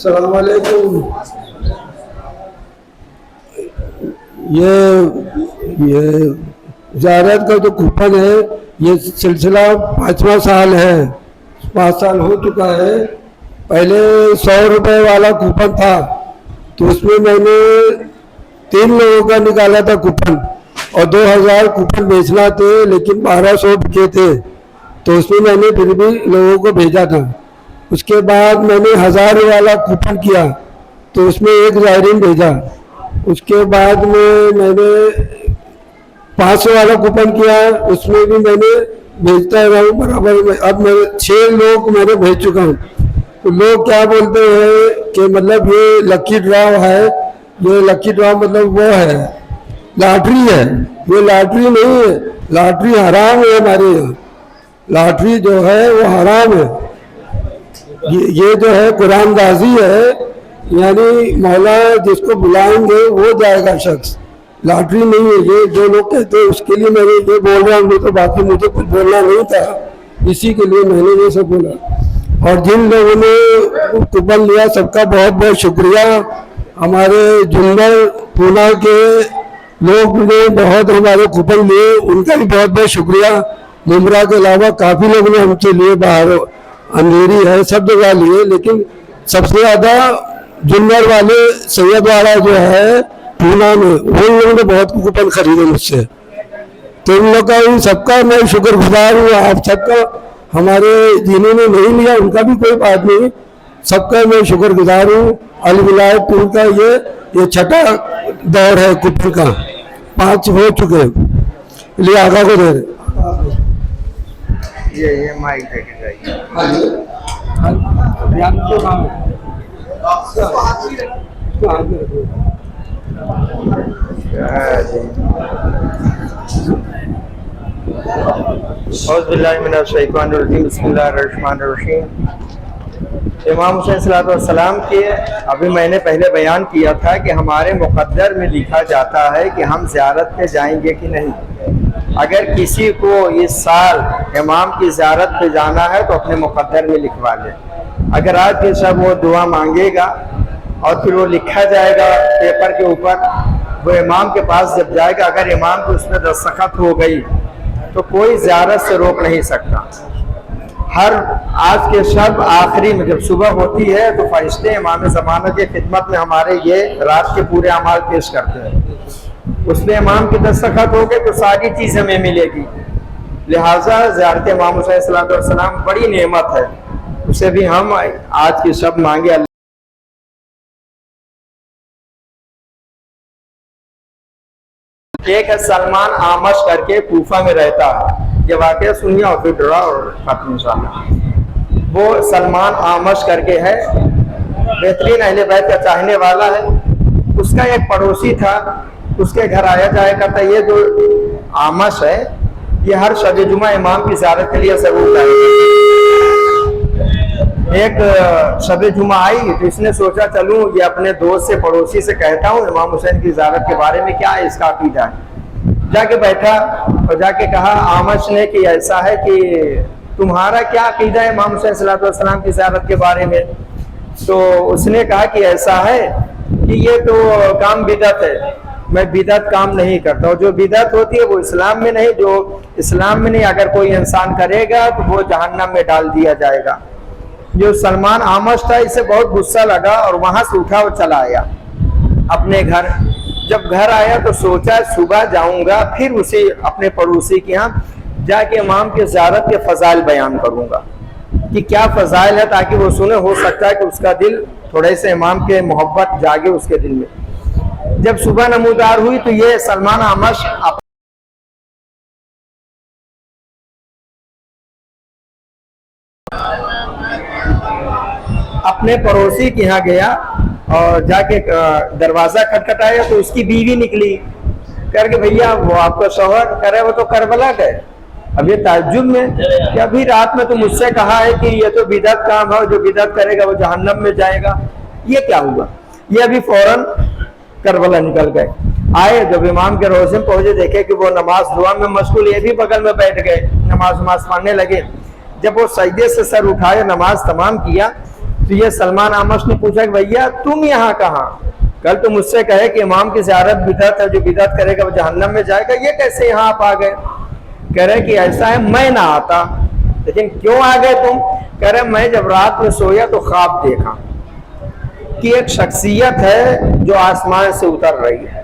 अस्सलाम वालेकुम। ये ज़ियारत का जो कूपन है, ये सिलसिला 5वां साल है। 5 साल हो चुका है। पहले 100 रुपये वाला कूपन था, तो उसमें मैंने 3 लोगों का निकाला था कूपन, और 2000 कूपन बेचना थे, लेकिन 1200 बिके थे, तो उसमें मैंने फिर भी लोगों को भेजा था। उसके बाद मैंने 1000 वाला कूपन किया, तो उसमें एक ज़ायरीन भेजा। उसके बाद में मैंने 500 वाला कूपन किया, उसमें भी मैंने भेजता रहा हूँ बराबर में। अब मैं 6 लोग मैंने भेज चुका हूँ। तो लोग क्या बोलते हैं कि मतलब ये लकी ड्रॉ है, ये लकी ड्रॉ मतलब वो है, लॉटरी है। ये लॉटरी नहीं है, लॉटरी हराम है हमारे यहाँ। लॉटरी जो है वो हराम है। ये जो है कुरानबाजी है, यानी मौला जिसको बुलाएंगे वो जाएगा शख्स, लॉटरी नहीं है। ये जो लोग कहते हैं उसके लिए मैंने ये बोल रहा हूँ, तो बाकी मुझे कुछ बोलना नहीं था, इसी के लिए मैंने ये सब बोला। और जिन लोगों ने कूपन लिया सबका बहुत बहुत शुक्रिया। हमारे जुन्नर पूना के लोग ने बहुत हमारे कूपन लिए, उनका भी बहुत बहुत शुक्रिया। मुमरा के अलावा काफ़ी लोग ने हमसे लिए, बाहर अंधेरी है, सब जगह लिए, लेकिन सबसे ज़्यादा जुन्नर वाले सैयद वाला जो है पूना में, उन लोगों ने बहुत कूपन खरीदे मुझसे। तो इन लोग का, इन सबका मैं शुक्रगुजार हूँ। आप सबका, हमारे जिन्होंने नहीं लिया उनका भी कोई बात नहीं, सबका मैं शुक्रगुजार हूँ। अल-विलायत टूर का ये छठा दौर है कूपन का, 5 हो चुके, लिए आगा को दे रहे। ये माइक देके जाइए। इमाम हुसैन सलाम के अभी मैंने पहले बयान किया था कि हमारे मुक़द्दर में लिखा जाता है कि हम ज़ियारत पे जाएंगे कि नहीं। अगर किसी को इस साल इमाम की ज़ियारत पे जाना है तो अपने मुक़द्दर में लिखवा ले। अगर आज के सब वो दुआ मांगेगा और फिर वो लिखा जाएगा पेपर के ऊपर, वो इमाम के पास जब जाएगा, अगर इमाम को उसमें दस्तखत हो गई तो कोई ज़ियारत से रोक नहीं सकता। हर आज के शब आखिरी में जब सुबह होती है तो फरिश्ते इमाम ज़माना की खिदमत में हमारे ये रात के पूरे अमाल पेश करते हैं। उसमें इमाम की दस्तखत हो गए तो सारी चीज़ हमें मिलेगी। लिहाजा ज़ियारत इमाम हुसैन सलाम बड़ी नेमत है, उसे भी हम आज की शब मांगे। एक है सलमान आमश करके, कूफा में रहता है, ये वाकया सुनिए और फिर डरा और खत्म इंशाल्लाह। वो सलमान आमश करके है, बेहतरीन अहले बैत का चाहने वाला है। उसका एक पड़ोसी था, उसके घर आया जाया करता। ये जो आमश है ये हर शब जुमा इमाम की ज़ियारत के लिए ज़रूर आएगा। एक शब जुमा आई तो इसने सोचा चलूँ ये अपने दोस्त से, पड़ोसी से कहता हूँ इमाम हुसैन की ज़ियारत के बारे में क्या है इसका अकीदा है। जाके बैठा और जाके कहा आमश ने कि ऐसा है कि तुम्हारा क्या अकीदा है इमाम हुसैन सलाम की ज़ियारत के बारे में। तो उसने कहा कि ऐसा है कि ये तो काम बिदअत है, मैं बिदअत काम नहीं करता, और जो बिदअत होती है वो इस्लाम में नहीं, जो इस्लाम में नहीं अगर कोई इंसान करेगा तो वो जहन्नम में डाल दिया जाएगा। जो सलमान आमश था इसे बहुत गुस्सा लगा और वहां से उठा और चला आया अपने घर। जब घर आया तो सोचा सुबह जाऊंगा फिर उसे अपने पड़ोसी के यहाँ जाके इमाम के ज़ियारत के फजाइल बयान करूंगा कि क्या फजाइल है, ताकि वो सुने, हो सकता है कि उसका दिल थोड़े से इमाम के मोहब्बत जागे उसके दिल में। जब सुबह नमूदार हुई तो ये सलमान आमश अपने पड़ोसी के यहाँ गया और जाके दरवाजा खटखटाया तो उसकी बीवी निकली करके, भैया वो आपका शौहर करे वो तो करबला गए। अब ये ताज्जुब में कि अभी रात में तो मुझसे कहा है कि ये तो बिदअत काम है, जो बिदअत करेगा वो जहन्नम में जाएगा, ये क्या हुआ। ये अभी फौरन करबला निकल गए। आए जब इमाम के रोज़े में पहुंचे देखे कि वो नमाज दुआ में मशगूल, ये भी बगल में बैठ गए, नमाज पढ़ने लगे। जब वो सजदे से सर उठाए नमाज तमाम किया तो ये सलमान आमश ने पूछा कि भैया तुम यहाँ कहाँ, कल तो मुझसे कहे कि इमाम की ज़ियारत बिदअत है, जो बिदअत करेगा वो जहन्नम में जाएगा, ये कैसे यहाँ आप आ गए? कह रहे कि ऐसा है, मैं ना आता, लेकिन क्यों आ गए तुम? कह रहे मैं जब रात में सोया तो ख्वाब देखा कि एक शख्सियत है जो आसमान से उतर रही है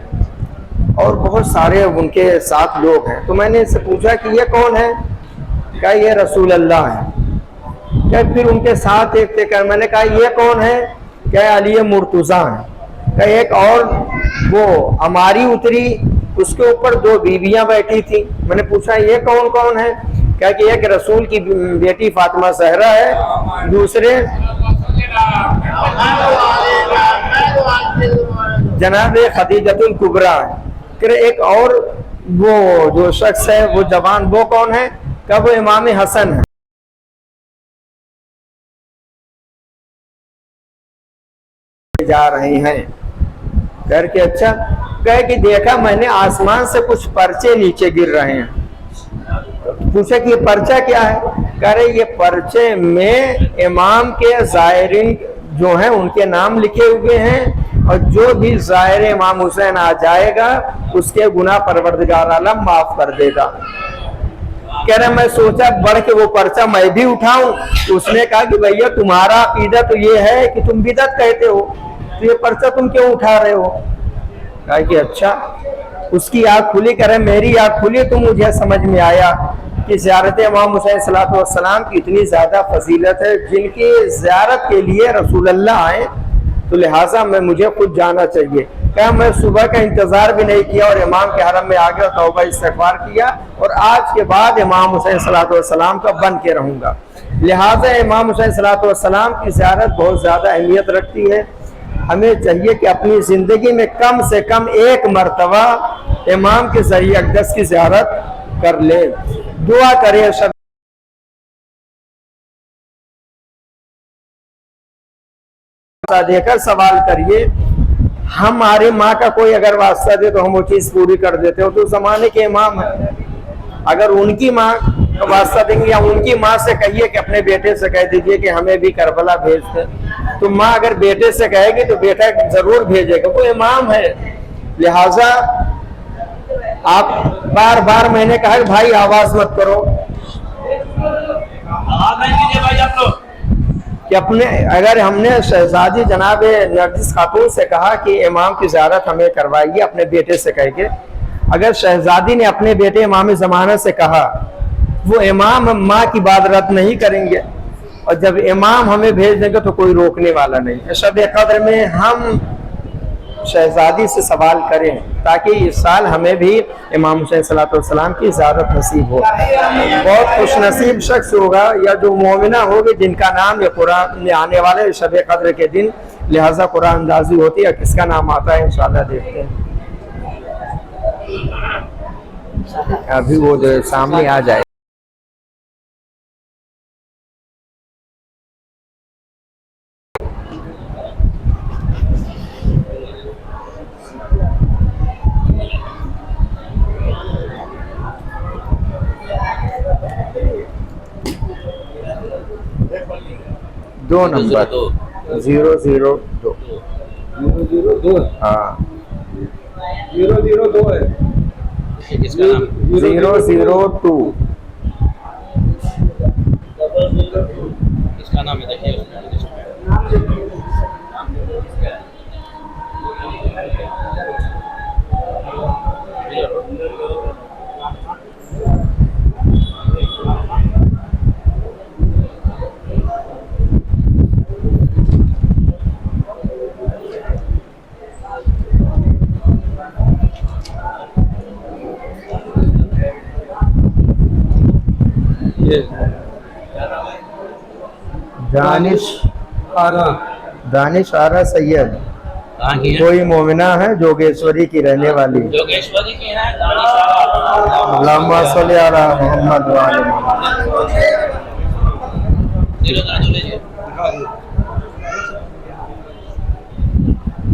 और बहुत सारे उनके साथ लोग हैं। तो मैंने इससे पूछा कि ये कौन है? क्या ये रसूल अल्लाह है। क्या फिर उनके साथ एक थे, कर मैंने कहा ये कौन है? क्या अली मुर्तज़ा है। क्या एक और वो हमारी उतरी, उसके ऊपर 2 बीवियां बैठी थी। मैंने पूछा ये कौन कौन है? क्या कि एक रसूल की बेटी फातिमा ज़हरा है, दूसरे जनाब खदीजतुल कुबरा है, फिर एक और वो जो शख्स है वो जवान, वो कौन है? क्या वो इमाम हसन है। जा रहे हैं करके। अच्छा, कहे कि देखा मैंने आसमान से कुछ पर्चे नीचे गिर रहे हैं। पूछा कि ये पर्चा क्या है? कह रहे ये पर्चे में इमाम के ज़ायरीन जो हैं उनके नाम लिखे हुए हैं, और जो भी ज़ायर इमाम हुसैन आ जाएगा उसके गुनाह परवरदिगार आलम माफ कर देगा। कह रहे मैं सोचा बढ़ के वो पर्चा मैं भी उठाऊं। उसने कहा कि भैया तुम्हारा अकीदा तो ये है कि तुम बिदअत कहते हो, तो ये पर्चा तुम क्यों उठा रहे हो? कहा कि अच्छा। उसकी आँख खुली, कह रहे मेरी आँख खुली तो मुझे समझ में आया कि ज़ियारत इमाम हुसैन सल्लल्लाहु अलैहि वसल्लम की इतनी ज़्यादा फजीलत है, जिनकी ज़ियारत के लिए रसूल अल्लाह आए, तो लिहाजा मैं मुझे खुद जाना चाहिए। क्या मैं सुबह का इंतज़ार भी नहीं किया और इमाम के हरम में आ गया, तौबा इस्तिग़फ़ार किया, और आज के बाद इमाम हुसैन सल्लल्लाहु अलैहि वसल्लम का बन के रहूँगा। लिहाजा इमाम हुसैन सल्लल्लाहु अलैहि वसल्लम की ज़ियारत बहुत ज़्यादा अहमियत रखती है। हमें चाहिए कि अपनी ज़िंदगी में कम से कम एक मरतबा इमाम के ज़रिए अक़दस की ज़ियारत कर ले, दुआ करें। सब देकर सवाल करिए, हमारी माँ का कोई अगर वास्ता दे तो हम वो चीज़ पूरी कर देते हो, तो ज़माने के इमाम है। अगर उनकी माँ का वास्ता देंगे, या उनकी माँ से कहिए कि अपने बेटे से कह दीजिए कि हमें भी करबला भेज दे, तो माँ अगर बेटे से कहेगी तो बेटा जरूर भेजेगा, वो इमाम है। लिहाजा आप बार बार मैंने कहा कि भाई आवाज मत करो, आवाज नहीं कीजिए भाई आप लोग। कि अपने, अगर हमने शहजादी जनाब नरगिस खातून से कहा कि इमाम की ज़ियारत हमें करवाइए अपने बेटे से कह के, अगर शहजादी ने अपने बेटे इमाम ज़माना से कहा, वो इमाम माँ की बात रद्द नहीं करेंगे, और जब इमाम हमें भेज देंगे तो कोई रोकने वाला नहीं है। शब कद्र में हम शहजादी से सवाल करें ताकि इस साल हमें भी इमाम हुसैन सल्लल्लाहु अलैहि वसल्लम की ज़ियारत नसीब हो। बहुत खुशनसीब शख्स होगा या जो मोमिना होगी जिनका नाम ये कुरान में आने वाले शब कद्र के दिन, लिहाजा कुरान अंदाजी होती है, किसका नाम आता है इंशाअल्लाह देखते हैं। अभी वो सामने आ जाए। दो नंबर 002 हाँ 002 है। इसका नाम 002 इसका नाम है, देखिए दानिश आरा सैयद कहाँ की है? कोई मोमिना है जोगेश्वरी की रहने वाली। जोगेश्वरी की है। अल्लाहुम्मा सल्ली अला मुहम्मद व आले मुहम्मद।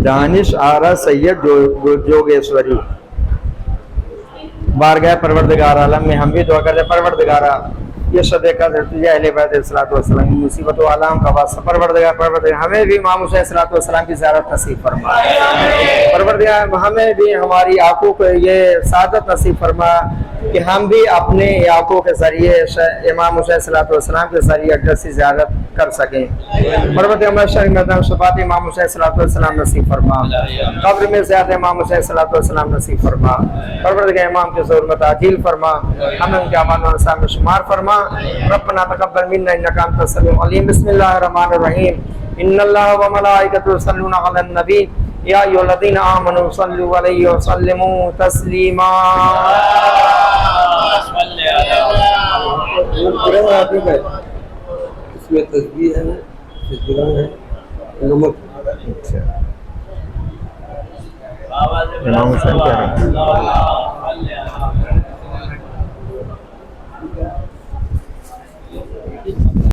दानिश आरा सैयद जोगेश्वरी। बारगाह परवरदिगार आलम में हम भी दुआ करते, परवरदिगारा ये शब कद्र तुझे अहले बैत अलैहिस्सलातु वस्सलाम की मुसीबत व आलाम का वास्ता परवरदिगार हमें भी इमाम हुसैन अलैहि सलाम की ज़ियारत नसीब फरमा। परवरदिगार हमें भी हमारी आंखों को ये सादत नसीब फरमा कि हम भी अपने आंखों के जरिए इमाम हुसैन अलैहि सलाम के जरिए अक़दस की ज़ियारत कर सकें। परवरदिगार शरीफ मैदान शफात इमाम हुसैन अलैहि सलाम नसीब फरमा। कब्र में ज़ियारत इमाम हुसैन अलैहि सलाम नसीब फरमा। परवरदिगार इमाम के ज़ुर्मत आजिल फरमा, हमें उनके अमाल और सामने शुमार फरमा। रब्बना तक़ब्बल मिन्ना इन्नका अंतस समीउल अलीम। बिस्मिल्लाहिर रहमानिर रहीम। इन्नल्लाह व मलाइकतहु युसल्लूना अलन नबी या अय्युहल्लज़ीना आमनू सल्लु अलैहि व सल्लिमू तस्लीमा। इसमें तस्बीह है, इस्तिग़फ़ार है, नमक। इमाम हुसैन क्या है?